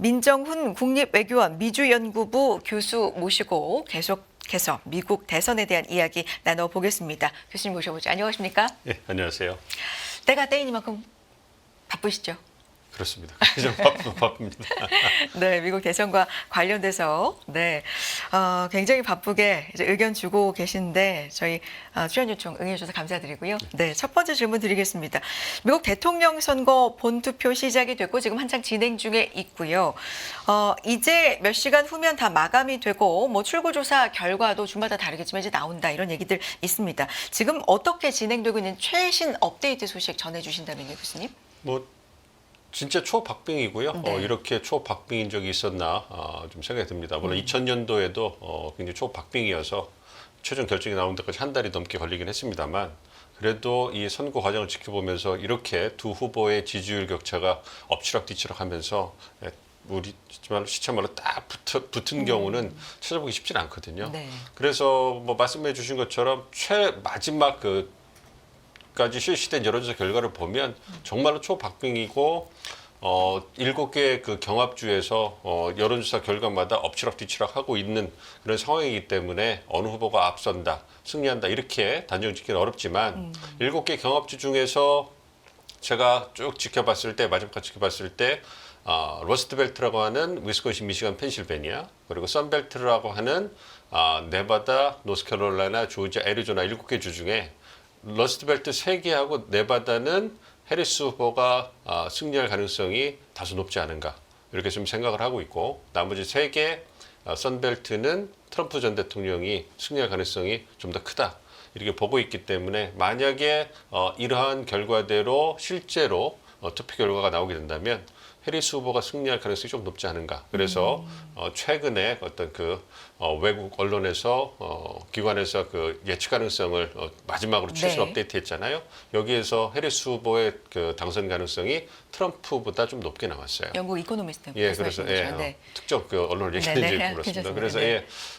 민정훈 국립외교원 미주연구부 교수 모시고 계속해서 미국 대선에 대한 이야기 나눠보겠습니다. 교수님 모셔보죠. 안녕하십니까? 네, 안녕하세요. 때가 때이니만큼 바쁘시죠? 그렇습니다. 좀 바쁩니다. 네, 미국 대선과 관련돼서 굉장히 바쁘게 이제 의견 주고 계신데 저희 출연 요청 응해 주셔서 감사드리고요. 네, 첫 번째 질문 드리겠습니다. 미국 대통령 선거 본투표 시작이 됐고 지금 한창 진행 중에 있고요. 이제 몇 시간 후면 다 마감이 되고 뭐 출구조사 결과도 주마다 다르겠지만 이제 나온다 이런 얘기들 있습니다. 지금 어떻게 진행되고 있는 최신 업데이트 소식 전해주신다면요, 교수님? 진짜 초박빙이고요. 네. 이렇게 초박빙인 적이 있었나 좀 생각이 듭니다. 물론 2000년도에도 굉장히 초박빙이어서 최종 결정이 나온 데까지 한 달이 넘게 걸리긴 했습니다만 그래도 이 선거 과정을 지켜보면서 이렇게 두 후보의 지지율 격차가 엎치락뒤치락 하면서 우리 시차말로 딱 붙은 경우는 찾아보기 쉽지는 않거든요. 네. 그래서 뭐 말씀해 주신 것처럼 마지막 까지 실시된 여론조사 결과를 보면 정말로 초박빙이고 7개 그 경합주에서 여론조사 결과마다 엎치락뒤치락 하고 있는 그런 상황이기 때문에 어느 후보가 앞선다, 승리한다 이렇게 단정짓기는 어렵지만 7개 경합주 중에서 제가 쭉 지켜봤을 때 마지막까지 지켜봤을 때 러스트벨트라고 하는 위스콘신, 미시간, 펜실베니아 그리고 선벨트라고 하는 네바다, 노스캐롤라이나, 조지아, 애리조나 7개 주 중에 러스트벨트 3개하고 네바다는 해리스 후보가 승리할 가능성이 다소 높지 않은가 이렇게 좀 생각을 하고 있고 나머지 3개 선벨트는 트럼프 전 대통령이 승리할 가능성이 좀 더 크다 이렇게 보고 있기 때문에 만약에 이러한 결과대로 실제로 투표 결과가 나오게 된다면 해리스 후보가 승리할 가능성이 좀 높지 않은가. 그래서 최근에 어떤 외국 언론에서 기관에서 그 예측 가능성을 마지막으로 최신 업데이트했잖아요. 여기에서 해리스 후보의 그 당선 가능성이 트럼프보다 좀 높게 나왔어요. 영국 이코노미스트. 그래서 특정 그 언론을 얘기했는지 모르겠습니다. 그래서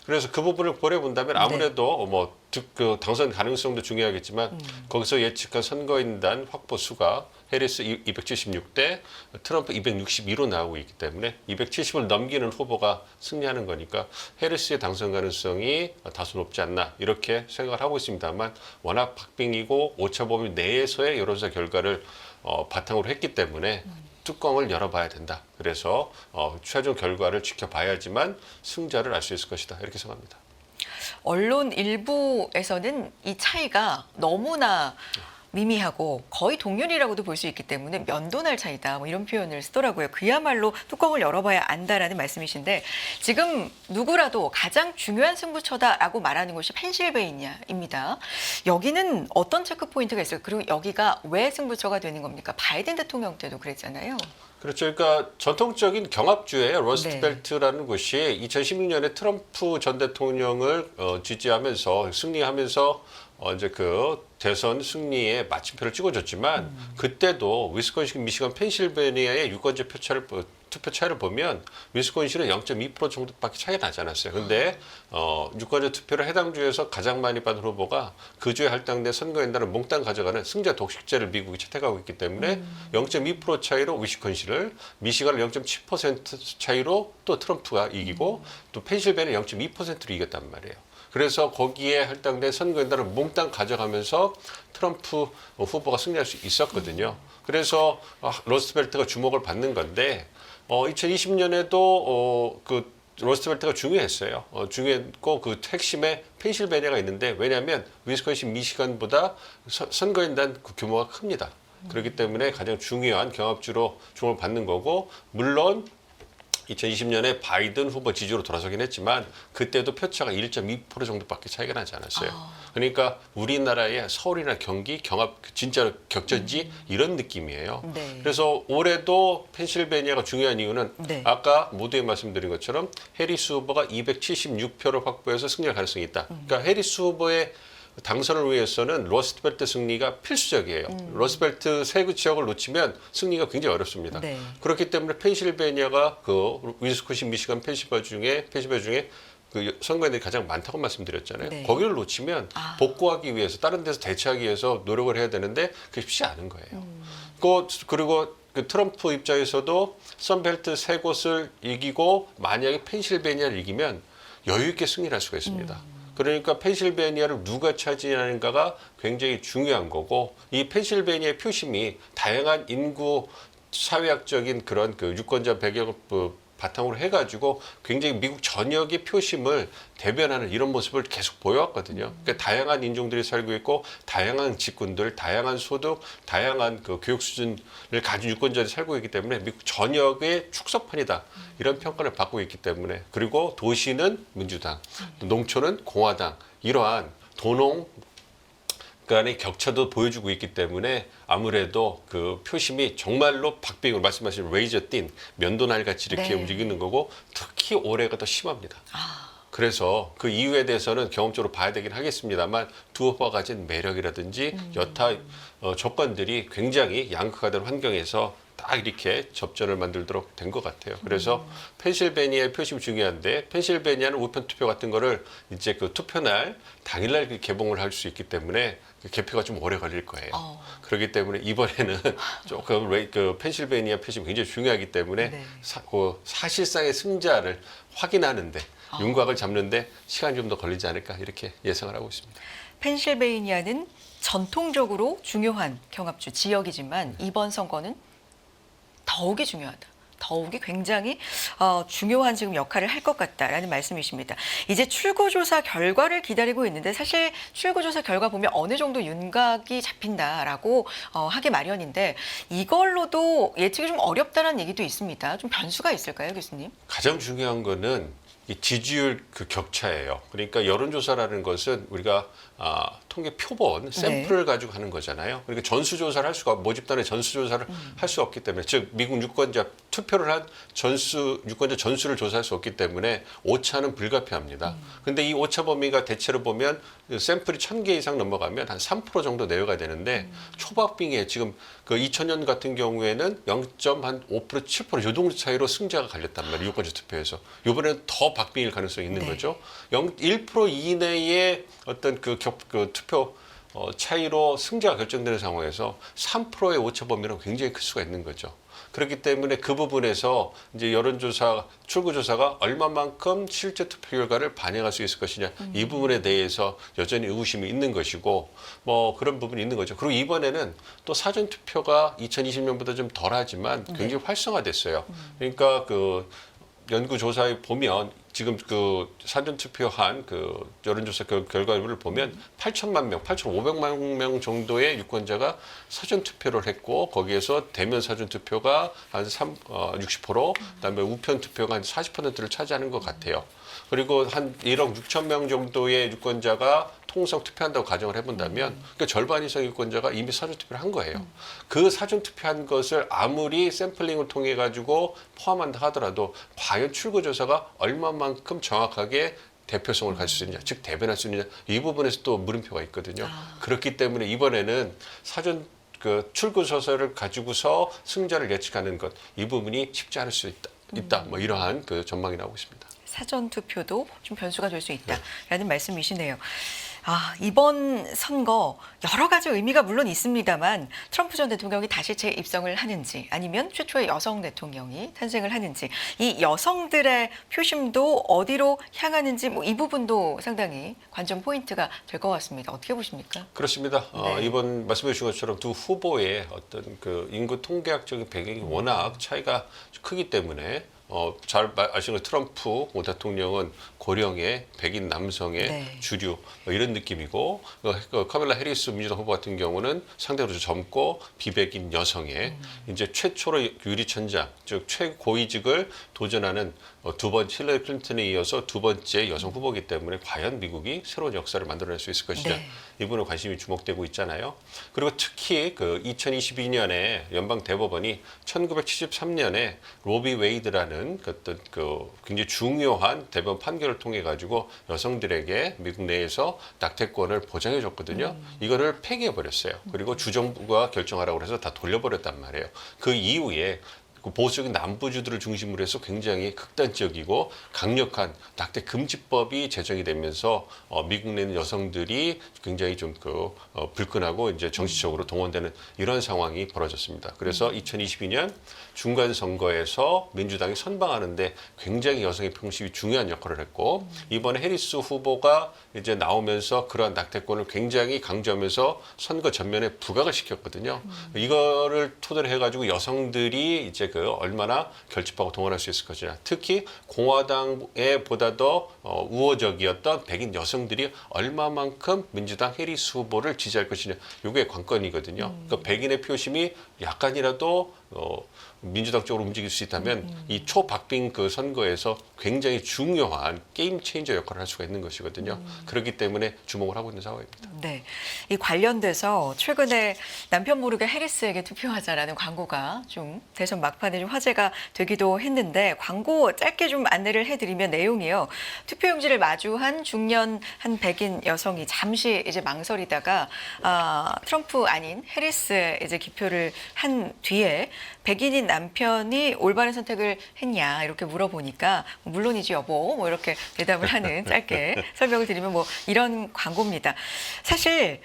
그래서 그 부분을 고려 본다면 아무래도 그 당선 가능성도 중요하겠지만 거기서 예측한 선거인단 확보 수가 해리스 276대 트럼프 262로 나오고 있기 때문에 270을 넘기는 후보가 승리하는 거니까 해리스의 당선 가능성이 다소 높지 않나 이렇게 생각을 하고 있습니다만 워낙 박빙이고 오차범위 내에서의 여론조사 결과를 바탕으로 했기 때문에 뚜껑을 열어봐야 된다. 그래서 최종 결과를 지켜봐야지만 승자를 알 수 있을 것이다. 이렇게 생각합니다. 언론 일부에서는 이 차이가 너무나 미미하고 거의 동률이라고도 볼 수 있기 때문에 면도날 차이다 뭐 이런 표현을 쓰더라고요. 그야말로 뚜껑을 열어봐야 안다라는 말씀이신데 지금 누구라도 가장 중요한 승부처다라고 말하는 곳이 펜실베이니아입니다. 여기는 어떤 체크 포인트가 있어요? 그리고 여기가 왜 승부처가 되는 겁니까? 바이든 대통령 때도 그랬잖아요. 그렇죠. 그러니까 전통적인 경합주예요. 러스트벨트라는 곳이 2016년에 트럼프 전 대통령을 지지하면서 승리하면서 이제 그 대선 승리에 마침표를 찍어줬지만 그때도 위스콘신, 미시간, 펜실베니아의 유권자 투표 차이를 보면 위스콘신은 0.2% 정도밖에 차이가 나지 않았어요. 근데 유권자 투표를 해당 주에서 가장 많이 받은 후보가 그 주에 할당된 선거인단을 몽땅 가져가는 승자 독식제를 미국이 채택하고 있기 때문에 0.2% 차이로 위스콘신을, 미시간을 0.7% 차이로 또 트럼프가 이기고 또 펜실베니아는 0.2%로 이겼단 말이에요. 그래서 거기에 할당된 선거인단을 몽땅 가져가면서 트럼프 후보가 승리할 수 있었거든요. 그래서 러스트벨트가 주목을 받는 건데 2020년에도 그 러스트벨트가 중요했어요. 중요했고 그 핵심에 펜실베니아가 있는데 왜냐하면 위스콘신, 미시간보다 선거인단 그 규모가 큽니다. 그렇기 때문에 가장 중요한 경합주로 주목을 받는 거고 물론 2020년에 바이든 후보 지지로 돌아서긴 했지만 그때도 표차가 1.2% 정도밖에 차이가 나지 않았어요. 그러니까 우리나라의 서울이나 경기 경합 진짜 격전지 이런 느낌이에요. 네. 그래서 올해도 펜실베니아가 중요한 이유는 네. 아까 모두에 말씀드린 것처럼 해리스 후보가 276표를 확보해서 승리할 가능성이 있다. 그러니까 해리스 후보의 당선을 위해서는 러스트벨트 승리가 필수적이에요. 러스트벨트 세 지역을 놓치면 승리가 굉장히 어렵습니다. 네. 그렇기 때문에 펜실베니아가 그 위스콘신, 미시간, 펜실베니아 중에 그 선거인들이 가장 많다고 말씀드렸잖아요. 네. 거기를 놓치면 복구하기 위해서 다른 데서 대체하기 위해서 노력을 해야 되는데 그게 쉽지 않은 거예요. 그리고 그 트럼프 입장에서도 선벨트 세 곳을 이기고 만약에 펜실베니아를 이기면 여유 있게 승리를 할 수가 있습니다. 그러니까 펜실베니아를 누가 차지하는가가 굉장히 중요한 거고, 이 펜실베니아의 표심이 다양한 인구 사회학적인 그런 그 유권자 배경을 바탕으로 해가지고 굉장히 미국 전역의 표심을 대변하는 이런 모습을 계속 보여왔거든요. 그러니까 다양한 인종들이 살고 있고, 다양한 직군들, 다양한 소득, 다양한 그 교육 수준을 가진 유권자들이 살고 있기 때문에 미국 전역의 축소판이다, 이런 평가를 받고 있기 때문에, 그리고 도시는 민주당, 농촌은 공화당, 이러한 도농 간의 격차도 보여주고 있기 때문에 아무래도 그 표심이 정말로 박빙으로 말씀하신 레이저 띤 면도날 같이 이렇게 네. 움직이는 거고, 특히 올해가 더 심합니다. 그래서 그 이유에 대해서는 경험적으로 봐야 되긴 하겠습니다만, 두 후보가 가진 매력이라든지 여타 조건들이 굉장히 양극화된 환경에서 딱 이렇게 접전을 만들도록 된 것 같아요. 그래서 펜실베니아의 표심이 중요한데, 펜실베니아는 우편 투표 같은 거를 이제 그 투표날 당일날 개봉을 할 수 있기 때문에 그 개표가 좀 오래 걸릴 거예요. 그렇기 때문에 이번에는 조금 그 펜실베니아 표심이 굉장히 중요하기 때문에 네. 사실상의 승자를 확인하는데, 윤곽을 잡는데 시간이 좀 더 걸리지 않을까, 이렇게 예상을 하고 있습니다. 펜실베이니아는 전통적으로 중요한 경합주 지역이지만 이번 선거는 더욱이 중요하다. 더욱이 굉장히 중요한 지금 역할을 할 것 같다라는 말씀이십니다. 이제 출구조사 결과를 기다리고 있는데, 사실 출구조사 결과 보면 어느 정도 윤곽이 잡힌다라고 하기 마련인데, 이걸로도 예측이 좀 어렵다는 얘기도 있습니다. 좀 변수가 있을까요, 교수님? 가장 중요한 거는 이 지지율 그 격차예요. 그러니까 여론조사라는 것은 우리가 통계 표본 샘플을 가지고 하는 거잖아요. 그러니까 전수조사를 할 수가, 모집단의 전수조사를 할 수 없기 때문에, 즉 미국 유권자 투표를 한 유권자 전수를 조사할 수 없기 때문에 오차는 불가피합니다. 근데 이 오차 범위가 대체로 보면 샘플이 1000개 이상 넘어가면 한 3% 정도 내외가 되는데, 초박빙에 지금 그 2000년 같은 경우에는 0.5% 7% 요 정도 차이로 승자가 갈렸단 말이에요, 유권자 투표에서. 이번에는 더 박빙일 가능성이 있는 거죠. 1% 이내의 어떤 그 투표 차이로 승자가 결정되는 상황에서 3%의 오차 범위는 굉장히 클 수가 있는 거죠. 그렇기 때문에 그 부분에서 이제 여론조사, 출구조사가 얼마만큼 실제 투표 결과를 반영할 수 있을 것이냐, 이 부분에 대해서 여전히 의구심이 있는 것이고, 뭐 그런 부분이 있는 거죠. 그리고 이번에는 또 사전투표가 2020년보다 좀 덜하지만 굉장히 활성화됐어요. 그러니까 그 연구조사에 보면 지금 그 사전투표한 그 여론조사 결과를 보면 8천만 명, 8,500만 명 정도의 유권자가 사전투표를 했고, 거기에서 대면 사전투표가 한 60%, 그다음에 우편 투표가 한 40%를 차지하는 것 같아요. 그리고 한 1억 6천 명 정도의 유권자가 통상 투표한다고 가정을 해본다면, 그러니까 절반 이상의 유권자가 이미 사전투표를 한 거예요. 그 사전투표한 것을 아무리 샘플링을 통해 가지고 포함한다 하더라도 과연 출구조사가 얼마만큼 정확하게 대표성을 가질 수 있느냐, 즉 대변할 수 있느냐, 이 부분에서 또 물음표가 있거든요. 그렇기 때문에 이번에는 사전 그 출구조사를 가지고서 승자를 예측하는 것, 이 부분이 쉽지 않을 수 있다. 뭐 이러한 그 전망이 나오고 있습니다. 사전 투표도 좀 변수가 될 수 있다라는 말씀이시네요. 이번 선거 여러 가지 의미가 물론 있습니다만, 트럼프 전 대통령이 다시 재입성을 하는지, 아니면 최초의 여성 대통령이 탄생을 하는지, 이 여성들의 표심도 어디로 향하는지, 뭐 이 부분도 상당히 관전 포인트가 될 것 같습니다. 어떻게 보십니까? 그렇습니다. 네. 이번 말씀해 주신 것처럼 두 후보의 어떤 그 인구 통계학적인 배경이 워낙 차이가 크기 때문에, 잘 아시는 트럼프 대통령은 고령의 백인 남성의 네. 주류, 이런 느낌이고, 카밀라 해리스 민주당 후보 같은 경우는 상대적으로 젊고 비백인 여성의 이제 최초로 유리천장, 즉 최고위직을 도전하는 두 번 힐러리 클린턴에 이어서 두 번째 여성 후보이기 때문에, 과연 미국이 새로운 역사를 만들어낼 수 있을 것이냐, 네. 이분은 관심이 주목되고 있잖아요. 그리고 특히 그 2022년에 연방 대법원이 1973년에 로비 웨이드라는 어떤 그 굉장히 중요한 대법원 판결을 통해 가지고 여성들에게 미국 내에서 낙태권을 보장해 줬거든요. 이거를 폐기해 버렸어요. 그리고 주정부가 결정하라고 해서 다 돌려버렸단 말이에요. 그 이후에 그 보수적인 남부주들을 중심으로 해서 굉장히 극단적이고 강력한 낙태 금지법이 제정이 되면서 미국 내 여성들이 굉장히 좀 불끈하고 이제 정치적으로 동원되는 이런 상황이 벌어졌습니다. 그래서 2022년 중간 선거에서 민주당이 선방하는데 굉장히 여성의 평심이 중요한 역할을 했고 이번에 해리스 후보가 이제 나오면서 그러한 낙태권을 굉장히 강조하면서 선거 전면에 부각을 시켰거든요. 이거를 토대로 해가지고 여성들이 이제 얼마나 결집하고 동원할 수 있을 것이냐. 특히 공화당에 보다 더 우호적이었던 백인 여성들이 얼마만큼 민주당 해리스 후보를 지지할 것이냐. 이게 관건이거든요. 그러니까 백인의 표심이 약간이라도 민주당 쪽으로 움직일 수 있다면 이 초박빙 그 선거에서 굉장히 중요한 게임 체인저 역할을 할 수가 있는 것이거든요. 그렇기 때문에 주목을 하고 있는 상황입니다. 네, 이 관련돼서 최근에 남편 모르게 해리스에게 투표하자라는 광고가 좀 대선 막판에 좀 화제가 되기도 했는데 광고 짧게 좀 안내를 해드리면 내용이요. 투표용지를 마주한 중년 한 백인 여성이 잠시 이제 망설이다가 트럼프 아닌 해리스에 이제 기표를 한 뒤에 백인인 남편이 올바른 선택을 했냐 이렇게 물어보니까 물론이지 여보 뭐 이렇게 대답을 하는 짧게 설명을 드리면 뭐 이런 광고입니다. 사실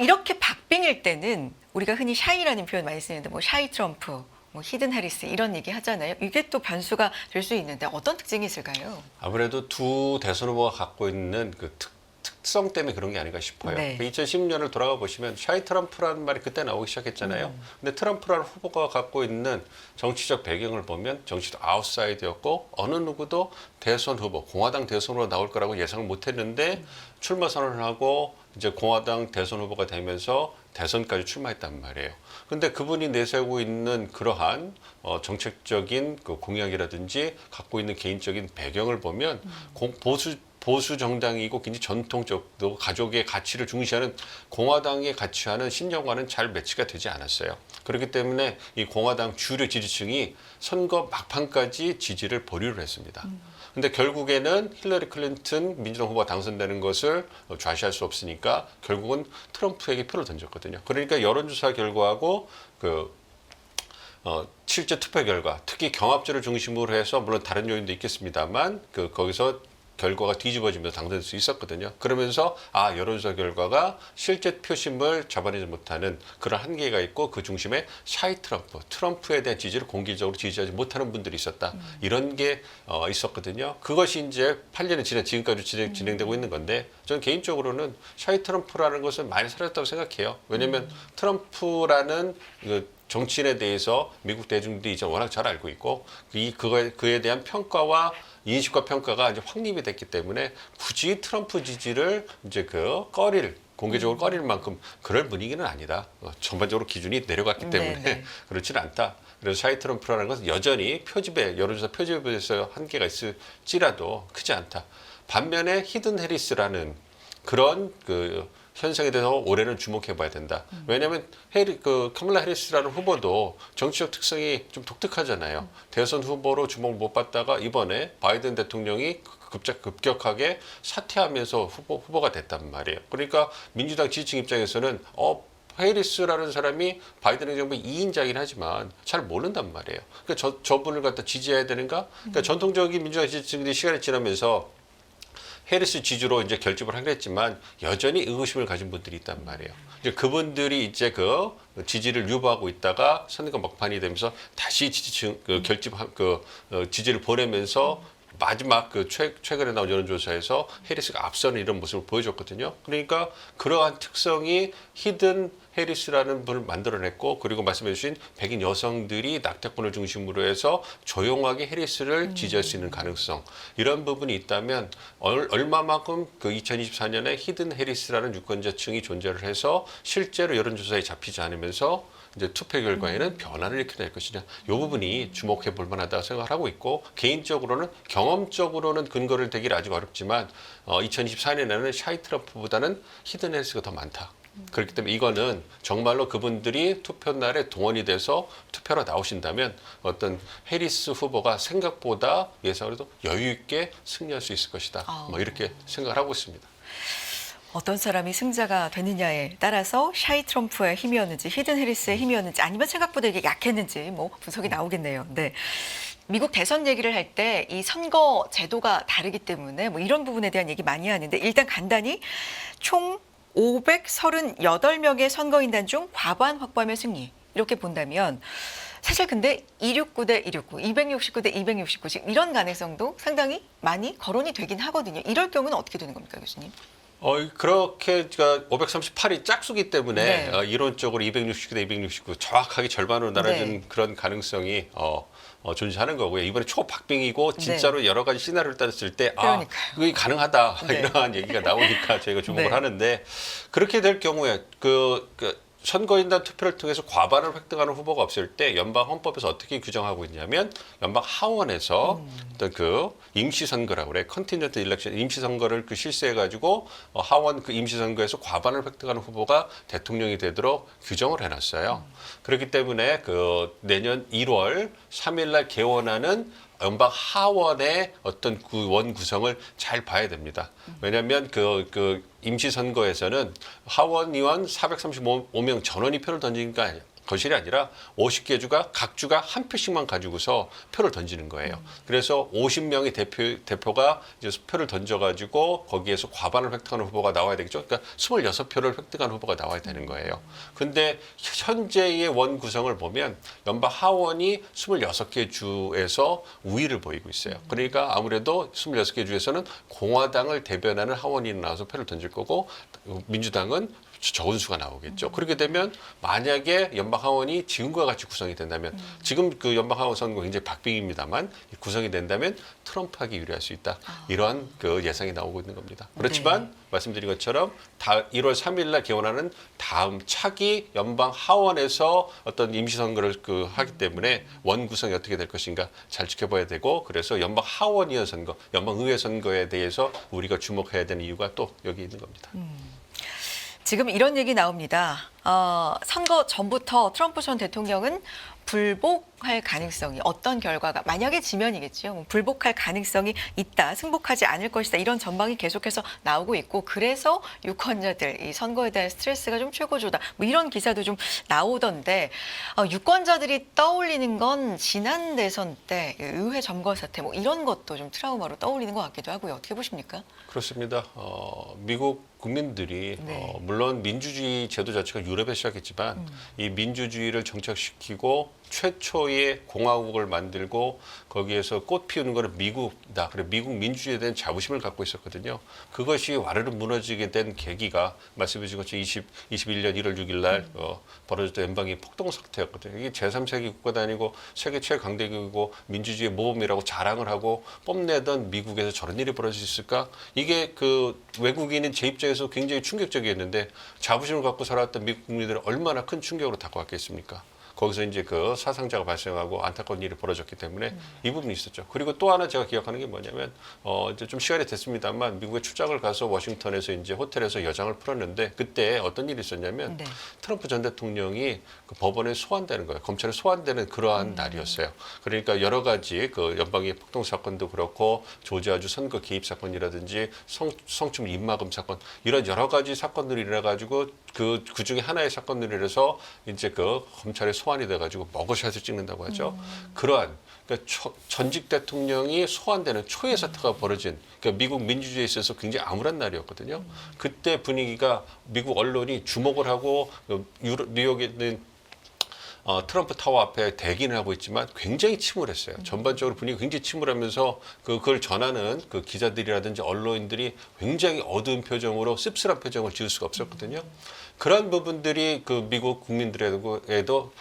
이렇게 박빙일 때는 우리가 흔히 샤이라는 표현 많이 쓰는데 뭐 샤이 트럼프, 뭐 히든 해리스 이런 얘기 하잖아요. 이게 또 변수가 될 수 있는데 어떤 특징이 있을까요? 아무래도 두 대선 후보가 갖고 있는 그 특성 때문에 그런 게 아닌가 싶어요. 네. 2010년을 돌아가 보시면 샤이 트럼프라는 말이 그때 나오기 시작했잖아요. 근데 트럼프라는 후보가 갖고 있는 정치적 배경을 보면 정치적 아웃사이드였고 어느 누구도 대선 후보, 공화당 대선 후보로 나올 거라고 예상을 못했는데 출마 선언을 하고 이제 공화당 대선 후보가 되면서 대선까지 출마했단 말이에요. 근데 그분이 내세우고 있는 그러한 정책적인 그 공약이라든지 갖고 있는 개인적인 배경을 보면 보수 정당이고 굉장히 전통적 또 가족의 가치를 중시하는 공화당의 가치와는 신념과는 잘 매치가 되지 않았어요. 그렇기 때문에 이 공화당 주류 지지층이 선거 막판까지 지지를 보류를 했습니다. 근데 결국에는 힐러리 클린턴 민주당 후보가 당선되는 것을 좌시할 수 없으니까 결국은 트럼프에게 표를 던졌거든요. 그러니까 여론조사 결과하고 실제 투표 결과, 특히 경합제를 중심으로 해서 물론 다른 요인도 있겠습니다만 거기서 결과가 뒤집어지면서 당선될 수 있었거든요. 그러면서 여론조사 결과가 실제 표심을 잡아내지 못하는 그런 한계가 있고 그 중심에 샤이 트럼프에 대한 지지를 공개적으로 지지하지 못하는 분들이 있었다. 이런 게 있었거든요. 그것이 이제 8년이 지난 지금까지 진행되고 있는 건데 저는 개인적으로는 샤이 트럼프라는 것은 많이 사라졌다고 생각해요. 왜냐하면 트럼프라는 정치인에 대해서 미국 대중들이 이제 워낙 잘 알고 있고 그에 대한 평가와 인식과 평가가 이제 확립이 됐기 때문에 굳이 트럼프 지지를 이제 공개적으로 꺼릴 만큼 그럴 분위기는 아니다. 전반적으로 기준이 내려갔기 때문에 그렇지는 않다. 그래서 샤이 트럼프라는 것은 여전히 여론조사 표집에서 한계가 있을지라도 크지 않다. 반면에 히든 해리스라는 그런 현상에 대해서 올해는 주목해봐야 된다. 왜냐하면 카멀라 해리스라는 후보도 정치적 특성이 좀 독특하잖아요. 대선 후보로 주목을 못 받다가 이번에 바이든 대통령이 급격하게 사퇴하면서 후보가 됐단 말이에요. 그러니까 민주당 지지층 입장에서는 해리스라는 사람이 바이든 행정부의 2인자이긴 하지만 잘 모른단 말이에요. 그러니까 저분을 갖다 지지해야 되는가? 그러니까 전통적인 민주당 지지층들이 시간이 지나면서 해리스 지지로 이제 결집을 하긴 했지만 여전히 의구심을 가진 분들이 있단 말이에요. 이제 그분들이 이제 지지를 유보하고 있다가 선거 막판이 되면서 다시 지지를 보내면서 마지막 최근에 나온 여론조사에서 해리스가 앞서는 이런 모습을 보여줬거든요. 그러니까 그러한 특성이 히든 해리스라는 분을 만들어냈고 그리고 말씀해 주신 백인 여성들이 낙태권을 중심으로 해서 조용하게 해리스를 지지할 수 있는 가능성 이런 부분이 있다면 얼마만큼 2024년에 히든 해리스라는 유권자층이 존재를 해서 실제로 여론조사에 잡히지 않으면서 이제 투표 결과에는 변화를 일으켜낼 것이냐 이 부분이 주목해 볼 만하다고 생각을 하고 있고 개인적으로는 경험적으로는 근거를 대기를 아직 어렵지만 2024년에는 샤이 트럼프보다는 히든 해리스가 더 많다. 그렇기 때문에 이거는 정말로 그분들이 투표 날에 동원이 돼서 투표로 나오신다면 어떤 해리스 후보가 생각보다 예상으로도 여유 있게 승리할 수 있을 것이다. 뭐 이렇게 생각을 하고 있습니다. 어떤 사람이 승자가 되느냐에 따라서 샤이 트럼프의 힘이었는지 히든 해리스의 힘이었는지 아니면 생각보다 이게 약했는지 뭐 분석이 나오겠네요. 네. 미국 대선 얘기를 할 때 이 선거 제도가 다르기 때문에 뭐 이런 부분에 대한 얘기 많이 하는데 일단 간단히 총 538명의 선거인단 중 과반 확보하면 승리 이렇게 본다면 사실 근데 269 대 269, 269 대 269 이런 가능성도 상당히 많이 거론이 되긴 하거든요. 이럴 경우는 어떻게 되는 겁니까, 교수님? 그렇게 538이 짝수기 때문에 네. 이론적으로 269 대 269 정확하게 절반으로 나눠진 네. 그런 가능성이 존재하는 거고요. 이번에 초박빙이고 진짜로 여러 가지 시나리오를 따졌을 때 그러니까요. 그게 가능하다 네. 이러한 얘기가 나오니까 저희가 주목을 네. 하는데 그렇게 될 경우에 선거인단 투표를 통해서 과반을 획득하는 후보가 없을 때 연방 헌법에서 어떻게 규정하고 있냐면 연방 하원에서 어떤 그 임시 선거라고 그래. 컨티넨트 일렉션 임시 선거를 실시해 가지고 하원 그 임시 선거에서 과반을 획득하는 후보가 대통령이 되도록 규정을 해 놨어요. 그렇기 때문에 그 내년 1월 3일 날 개원하는 연방 하원의 어떤 그 원 구성을 잘 봐야 됩니다. 왜냐하면 그 임시 선거에서는 하원 의원 435명 전원이 표를 던지니까 것이 아니라 50개 주가 각 주가 한 표씩만 가지고서 표를 던지는 거예요. 그래서 50명의 대표가 이제 표를 던져가지고 거기에서 과반을 획득하는 후보가 나와야 되겠죠. 그러니까 26표를 획득하는 후보가 나와야 되는 거예요. 근데 현재의 원 구성을 보면 연방 하원이 26개 주에서 우위를 보이고 있어요. 그러니까 아무래도 26개 주에서는 공화당을 대변하는 하원이 나와서 표를 던질 거고 민주당은 적은 수가 나오겠죠. 그렇게 되면 만약에 연방 하원이 지금과 같이 구성이 된다면 지금 그 연방 하원 선거 굉장히 박빙입니다만 구성이 된다면 트럼프에게 유리할 수 있다. 이러한 그 예상이 나오고 있는 겁니다. 그렇지만 말씀드린 것처럼 1월 3일 날 개원하는 다음 차기 연방 하원에서 어떤 임시 선거를 하기 때문에 원 구성이 어떻게 될 것인가 잘 지켜봐야 되고 그래서 연방 하원의원 선거, 연방 의회 선거에 대해서 우리가 주목해야 되는 이유가 또 여기 있는 겁니다. 지금 이런 얘기 나옵니다. 선거 전부터 트럼프 전 대통령은 불복할 가능성이 어떤 결과가 만약에 지면이겠죠. 불복할 가능성이 있다. 승복하지 않을 것이다. 이런 전망이 계속해서 나오고 있고 그래서 유권자들 이 선거에 대한 스트레스가 좀 최고조다. 뭐 이런 기사도 좀 나오던데 유권자들이 떠올리는 건 지난 대선 때 의회 점거 사태 뭐 이런 것도 좀 트라우마로 떠올리는 것 같기도 하고요. 어떻게 보십니까? 그렇습니다. 미국 국민들이 네. 물론 민주주의 제도 자체가 유럽에 시작했지만 이 민주주의를 정착시키고 최초의 공화국을 만들고 거기에서 꽃 피우는 거는 미국이다. 그래 미국 민주주의에 대한 자부심을 갖고 있었거든요. 그것이 와르르 무너지게 된 계기가 말씀해 주신 것처럼 21년 1월 6일 날 벌어졌던 연방의 폭동 사태였거든요. 이게 제3세계 국가도 아니고 세계 최강대국이고 민주주의 모범이라고 자랑을 하고 뽐내던 미국에서 저런 일이 벌어질 수 있을까? 이게 그 외국인인 제 입장에서 굉장히 충격적이었는데 자부심을 갖고 살아왔던 미국 국민들은 얼마나 큰 충격으로 다가왔겠습니까? 거기서 이제 그 사상자가 발생하고 안타까운 일이 벌어졌기 때문에 이 부분이 있었죠. 그리고 또 하나 제가 기억하는 게 뭐냐면 이제 좀 시간이 됐습니다만 미국에 출장을 가서 워싱턴에서 이제 호텔에서 여장을 풀었는데 그때 어떤 일이 있었냐면 네. 트럼프 전 대통령이 그 법원에 소환되는 거예요. 검찰에 소환되는 그러한 날이었어요. 그러니까 여러 가지 그 연방의 폭동 사건도 그렇고 조지아주 선거 개입 사건이라든지 성추문 입막음 사건 이런 여러 가지 사건들이 일어나가지고 그 중에 하나의 사건들이라서 이제 그 검찰에 소환이 돼가지고 머그샷을 찍는다고 하죠. 그러한 그러니까 전직 대통령이 소환되는 초유의 사태가 벌어진 그러니까 미국 민주주의에 있어서 굉장히 암울한 날이었거든요. 그때 분위기가 미국 언론이 주목을 하고 뉴욕에 있는 트럼프 타워 앞에 대기를 하고 있지만 굉장히 침울했어요. 전반적으로 분위기가 굉장히 침울하면서 그걸 전하는 그 기자들이라든지 언론인들이 굉장히 어두운 표정으로 씁쓸한 표정을 지을 수가 없었거든요. 그런 부분들이 그 미국 국민들에도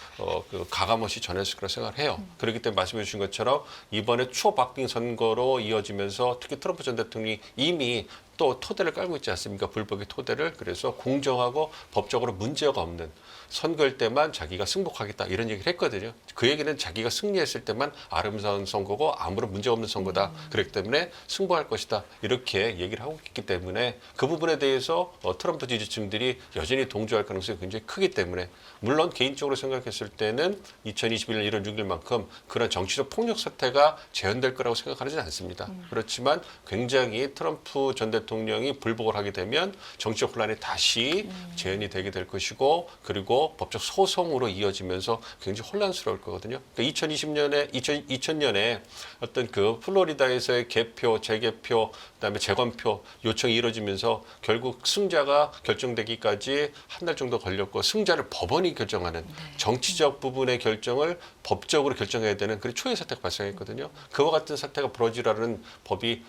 그 가감없이 전했을 거라 생각을 해요. 그렇기 때문에 말씀해 주신 것처럼 이번에 초박빙 선거로 이어지면서 특히 트럼프 전 대통령이 이미 또 토대를 깔고 있지 않습니까? 불법의 토대를. 그래서 공정하고 법적으로 문제가 없는 선거일 때만 자기가 승복하겠다 이런 얘기를 했거든요. 그 얘기는 자기가 승리했을 때만 아름다운 선거고 아무런 문제가 없는 선거다. 그렇기 때문에 승복할 것이다. 이렇게 얘기를 하고 있기 때문에 그 부분에 대해서 트럼프 지지층들이 여전히 동조할 가능성이 굉장히 크기 때문에 물론 개인적으로 생각했을 때는 2021년 1월 6일만큼 그런 정치적 폭력 사태가 재현될 거라고 생각하지는 않습니다. 그렇지만 굉장히 트럼프 전 대통령 대통령이 불복을 하게 되면 정치적 혼란이 다시 재현이 되게 될 것이고 그리고 법적 소송으로 이어지면서 굉장히 혼란스러울 거거든요. 그러니까 2000년에 어떤 그 플로리다에서의 개표, 재개표, 그다음에 재검표 요청이 이루어지면서 결국 승자가 결정되기까지 한 달 정도 걸렸고 승자를 법원이 결정하는 정치적 부분의 결정을 법적으로 결정해야 되는 그런 초유의 사태가 발생했거든요. 그와 같은 사태가 벌어지라는 법이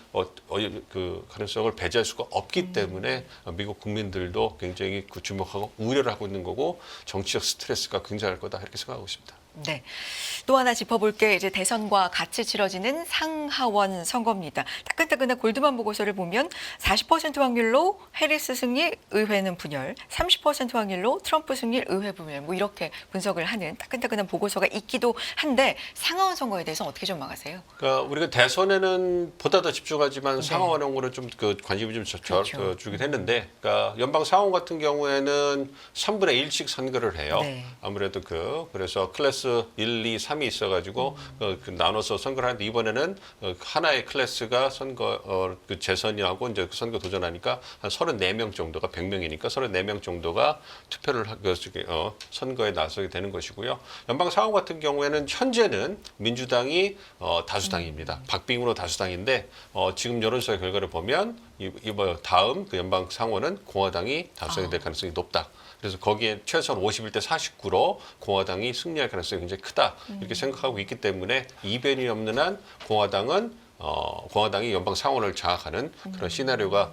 그 가능성을 배제할 수가 없기 때문에 미국 국민들도 굉장히 그 주목하고 우려를 하고 있는 거고 정치적 스트레스가 굉장할 거다 이렇게 생각하고 있습니다. 네. 또 하나 짚어볼 게 이제 대선과 같이 치러지는 상하원 선거입니다. 따끈따끈한 골드만 보고서를 보면 40% 확률로 해리스 승리, 의회는 분열, 30% 확률로 트럼프 승리, 의회 분열 뭐 이렇게 분석을 하는 따끈따끈한 보고서가 있기도 한데 상하원 선거에 대해서 어떻게 좀 막으세요? 그러니까 우리가 대선에는 보다 더 집중하지만 상하원으로는 좀 그 관심이 좀 그렇죠. 주긴 했는데, 그러니까 연방 상원 같은 경우에는 3분의 1씩 선거를 해요. 네. 아무래도 그래서 클래스 1, 2, 3이 있어가지고 그 나눠서 선거를 하는데 이번에는 하나의 클래스가 선거 그 재선이하고 이제 그 선거 도전하니까 한 34명 정도가 100명이니까 34명 정도가 투표를 선거에 나서게 되는 것이고요. 연방 상원 같은 경우에는 현재는 민주당이 다수당입니다. 박빙으로 다수당인데 지금 여론조사 결과를 보면 이번 다음 그 연방 상원은 공화당이 다수당이 될 가능성이 높다. 그래서 거기에 최소한 51대 49로 공화당이 승리할 가능성이 굉장히 크다 이렇게 생각하고 있기 때문에 이변이 없는 한 공화당이 연방 상원을 장악하는 그런 시나리오가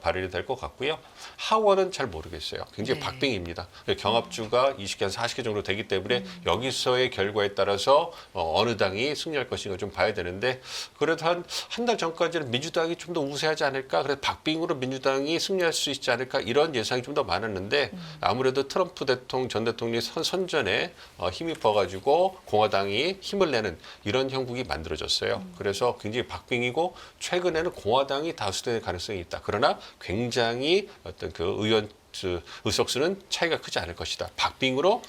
발휘가 될 것 같고요. 하원은 잘 모르겠어요. 굉장히 네. 박빙입니다. 경합주가 20개, 한 40개 정도 되기 때문에 여기서의 결과에 따라서 어느 당이 승리할 것인가 좀 봐야 되는데 그래도 한 달 전까지는 민주당이 좀 더 우세하지 않을까? 그래서 박빙으로 민주당이 승리할 수 있지 않을까? 이런 예상이 좀 더 많았는데 아무래도 트럼프 전 대통령이 선전에 힘입어가지고 공화당이 힘을 내는 이런 형국이 만들어졌어요. 그래서 굉장히 박빙이고 최근에는 공화당이 다수될 가능성이 있다. 그러나 굉장히 어떤 그 의석수는 차이가 크지 않을 것이다. 박빙으로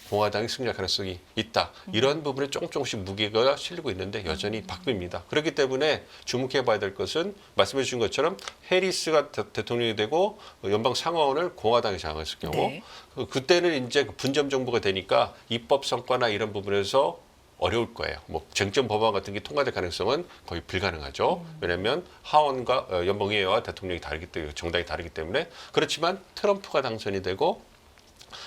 공화당이 승리할 가능성이 있다. 이런 부분에 조금씩 무게가 실리고 있는데 여전히 박빙입니다. 그렇기 때문에 주목해 봐야 될 것은 말씀해 주신 것처럼 해리스가 대통령이 되고 연방 상원을 공화당이 장악했을 경우 네. 그때는 이제 분점 정부가 되니까 입법 성과나 이런 부분에서 어려울 거예요. 뭐 쟁점 법안 같은 게 통과될 가능성은 거의 불가능하죠. 왜냐하면 하원과 연방의회와 대통령이 다르기 때문에 정당이 다르기 때문에 그렇지만 트럼프가 당선이 되고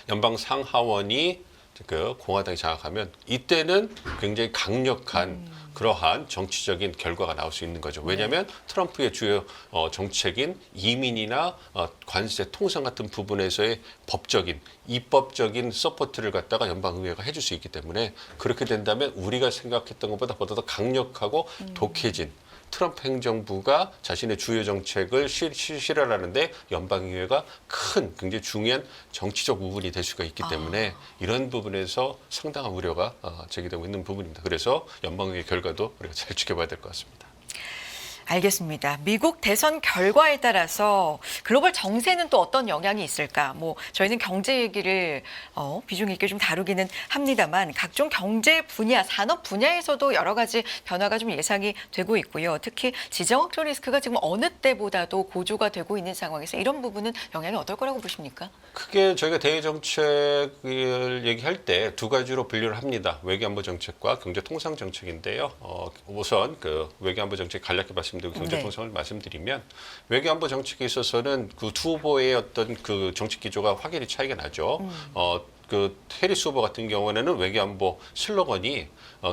연방 상하원이 그 공화당이 장악하면 이때는 굉장히 강력한 그러한 정치적인 결과가 나올 수 있는 거죠. 왜냐하면 트럼프의 주요 정책인 이민이나 관세 통상 같은 부분에서의 법적인 입법적인 서포트를 갖다가 연방의회가 해줄 수 있기 때문에 그렇게 된다면 우리가 생각했던 것보다 더 강력하고 독해진 트럼프 행정부가 자신의 주요 정책을 실현하는데 연방의회가 큰 굉장히 중요한 정치적 부분이 될 수가 있기 때문에 이런 부분에서 상당한 우려가 제기되고 있는 부분입니다. 그래서 연방의회 결과도 우리가 잘 지켜봐야 될 것 같습니다. 알겠습니다. 미국 대선 결과에 따라서 글로벌 정세는 또 어떤 영향이 있을까? 뭐 저희는 경제 얘기를 비중 있게 좀 다루기는 합니다만 각종 경제 분야, 산업 분야에서도 여러 가지 변화가 좀 예상이 되고 있고요. 특히 지정학적 리스크가 지금 어느 때보다도 고조가 되고 있는 상황에서 이런 부분은 영향이 어떨 거라고 보십니까? 크게 저희가 대외 정책을 얘기할 때 두 가지로 분류를 합니다. 외교안보 정책과 경제 통상 정책인데요. 우선 그 외교안보 정책 간략히 말씀드리고 경제 통상을 말씀드리면 외교안보 정책에 있어서는 그 두 후보의 어떤 그 정책 기조가 확연히 차이가 나죠. 그 해리스 후보 같은 경우에는 외교안보 슬로건이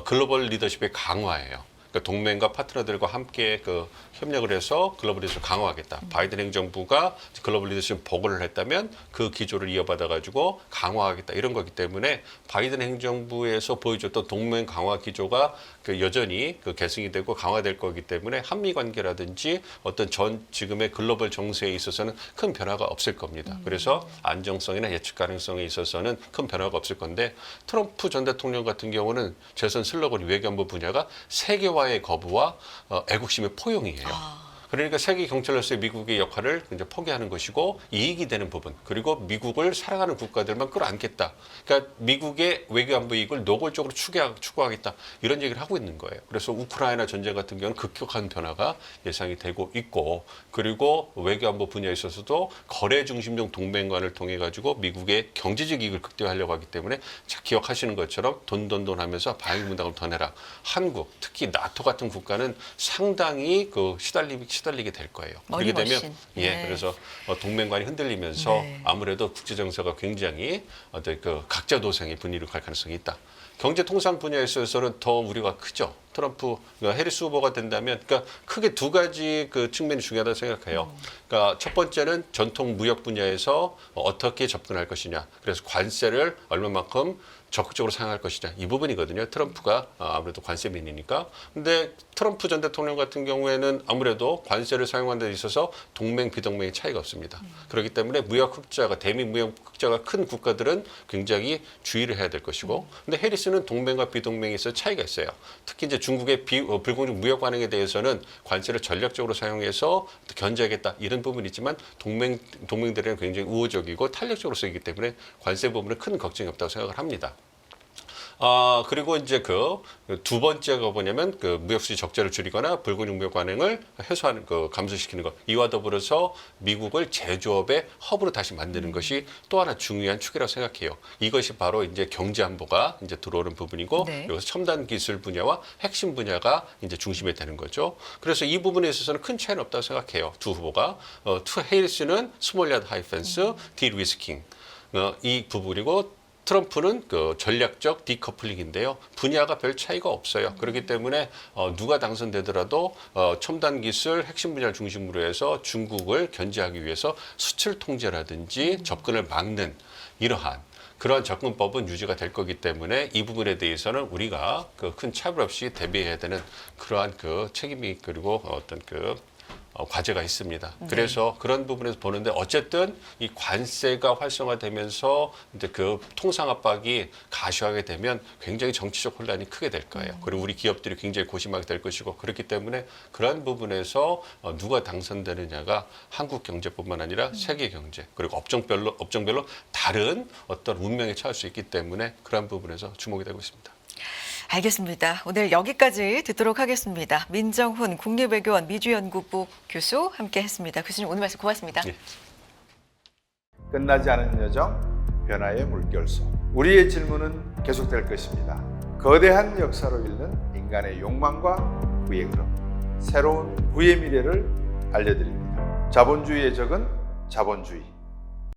글로벌 리더십의 강화예요. 그러니까 동맹과 파트너들과 함께 그 협력을 해서 글로벌 리더십을 강화하겠다. 바이든 행정부가 글로벌 리더십 보고를 했다면 그 기조를 이어받아 가지고 강화하겠다 이런 거기 때문에 바이든 행정부에서 보여줬던 동맹 강화 기조가 그 여전히 그 계승이 되고 강화될 거기 때문에 한미 관계라든지 어떤 지금의 글로벌 정세에 있어서는 큰 변화가 없을 겁니다. 그래서 안정성이나 예측 가능성에 있어서는 큰 변화가 없을 건데 트럼프 전 대통령 같은 경우는 재선 슬로건이 외교안보 분야가 세계화의 거부와 애국심의 포용이에요. 그러니까 세계 경찰로서의 미국의 역할을 이제 포기하는 것이고 이익이 되는 부분 그리고 미국을 사랑하는 국가들만 끌어안겠다. 그러니까 미국의 외교안보 이익을 노골적으로 추구하겠다. 이런 얘기를 하고 있는 거예요. 그래서 우크라이나 전쟁 같은 경우는 급격한 변화가 예상이 되고 있고 그리고 외교안보 분야에 있어서도 거래 중심적 동맹관을 통해 가지고 미국의 경제적 이익을 극대화하려고 하기 때문에 자, 기억하시는 것처럼 돈 하면서 방위분담을 더 내라. 한국 특히 나토 같은 국가는 상당히 그 시달리게 될 거예요. 그렇게 되면 네. 그래서 동맹관이 흔들리면서 네. 아무래도 국제 정세가 굉장히 어떤 그 각자 도생의 분위기로 갈 가능성이 있다. 경제 통상 분야에 있어서는 더 우려가 크죠. 트럼프, 그러니까 해리스 후보가 된다면, 그러니까 크게 두 가지 그 측면이 중요하다고 생각해요. 그러니까 첫 번째는 전통 무역 분야에서 어떻게 접근할 것이냐. 그래서 관세를 얼마만큼 적극적으로 사용할 것이냐 이 부분이거든요. 트럼프가 아무래도 관세민이니까. 근데 트럼프 전 대통령 같은 경우에는 아무래도 관세를 사용하는 데 있어서 동맹 비동맹의 차이가 없습니다. 그렇기 때문에 무역 흑자가 대미 무역 흑자가 큰 국가들은 굉장히 주의를 해야 될 것이고, 근데 해리스는 동맹과 비동맹에서 차이가 있어요. 특히 이제 중국의 불공정 무역 관행에 대해서는 관세를 전략적으로 사용해서 견제하겠다 이런 부분이 있지만 동맹들에는 굉장히 우호적이고 탄력적으로 쓰이기 때문에 관세 부분은 큰 걱정이 없다고 생각을 합니다. 그리고 이제 그 두 번째가 뭐냐면 그 무역수지 적자를 줄이거나 불공정 무역 관행을 해소하는 감소시키는 것. 이와 더불어서 미국을 제조업의 허브로 다시 만드는 것이 또 하나 중요한 축이라고 생각해요. 이것이 바로 이제 경제 안보가 이제 들어오는 부분이고 네. 여기서 첨단 기술 분야와 핵심 분야가 이제 중심이 되는 거죠. 그래서 이 부분에 있어서는 큰 차이는 없다고 생각해요. 두 후보가 헤리스는 스몰 야드 하이 펜스, 디리스킹 이 부분이고. 트럼프는 그 전략적 디커플링인데요. 분야가 별 차이가 없어요. 그렇기 때문에 누가 당선되더라도 첨단 기술 핵심 분야를 중심으로 해서 중국을 견제하기 위해서 수출 통제라든지 접근을 막는 이러한 그런 접근법은 유지가 될 거기 때문에 이 부분에 대해서는 우리가 그 큰 차별 없이 대비해야 되는 그러한 그 책임이 그리고 어떤 그 과제가 있습니다. 그래서 그런 부분에서 보는데 어쨌든 이 관세가 활성화되면서 이제 그 통상 압박이 가시화하게 되면 굉장히 정치적 혼란이 크게 될 거예요. 그리고 우리 기업들이 굉장히 고심하게 될 것이고 그렇기 때문에 그런 부분에서 누가 당선되느냐가 한국 경제뿐만 아니라 세계 경제 그리고 업종별로 다른 어떤 운명에 처할 수 있기 때문에 그런 부분에서 주목이 되고 있습니다. 알겠습니다. 오늘 여기까지 듣도록 하겠습니다. 민정훈 국립외교원 미주연구부 교수 함께했습니다. 교수님 오늘 말씀 고맙습니다. 예. 끝나지 않은 여정, 변화의 물결소. 우리의 질문은 계속될 것입니다. 거대한 역사로 읽는 인간의 욕망과 부의 흐름, 새로운 부의 미래를 알려드립니다. 자본주의의 적은 자본주의.